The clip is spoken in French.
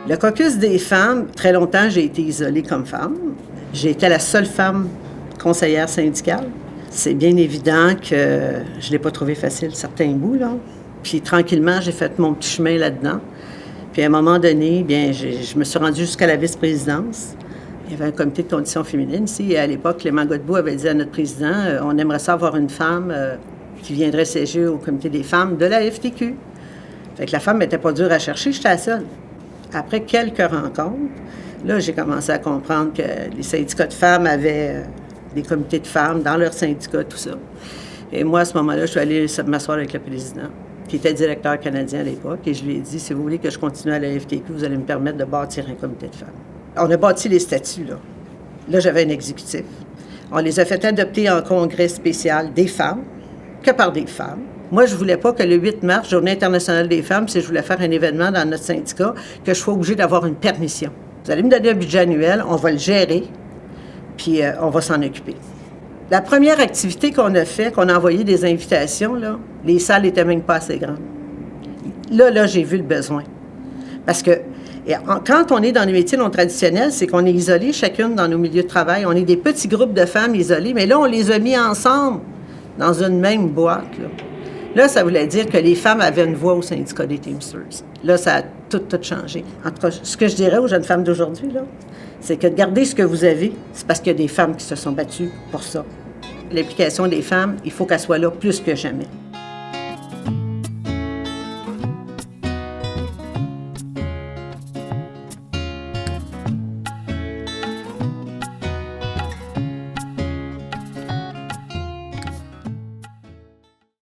Le caucus des femmes, très longtemps, j'ai été isolée comme femme. J'ai été la seule femme conseillère syndicale. C'est bien évident que je ne l'ai pas trouvé facile, certains bouts, là. Puis tranquillement, j'ai fait mon petit chemin là-dedans. Puis à un moment donné, bien, je me suis rendue jusqu'à la vice-présidence. Il y avait un comité de conditions féminines ici. Et à l'époque, Clément Godbout avait dit à notre président, on aimerait ça avoir une femme qui viendrait siéger au comité des femmes de la FTQ. Fait que la femme n'était pas dure à chercher, j'étais la seule. Après quelques rencontres, là, j'ai commencé à comprendre que les syndicats de femmes avaient des comités de femmes dans leurs syndicats, tout ça. Et moi, à ce moment-là, je suis allée m'asseoir avec le président, qui était directeur canadien à l'époque, et je lui ai dit, si vous voulez que je continue à la FTQ, vous allez me permettre de bâtir un comité de femmes. On a bâti les statuts, là. Là, j'avais un exécutif. On les a fait adopter en congrès spécial des femmes, que par des femmes. Moi, je ne voulais pas que le 8 mars, Journée internationale des femmes, si je voulais faire un événement dans notre syndicat, que je sois obligée d'avoir une permission. Vous allez me donner un budget annuel, on va le gérer, puis on va s'en occuper. La première activité qu'on a fait, qu'on a envoyé des invitations, là, les salles n'étaient même pas assez grandes. Là, j'ai vu le besoin. Parce que quand on est dans les métiers non traditionnels, c'est qu'on est isolés chacune dans nos milieux de travail. On est des petits groupes de femmes isolées, mais là, on les a mis ensemble dans une même boîte, là. Là, ça voulait dire que les femmes avaient une voix au syndicat des Teamsters. Là, ça a tout changé. En tout cas, ce que je dirais aux jeunes femmes d'aujourd'hui, là, c'est que de garder ce que vous avez, c'est parce qu'il y a des femmes qui se sont battues pour ça. L'implication des femmes, il faut qu'elle soit là plus que jamais.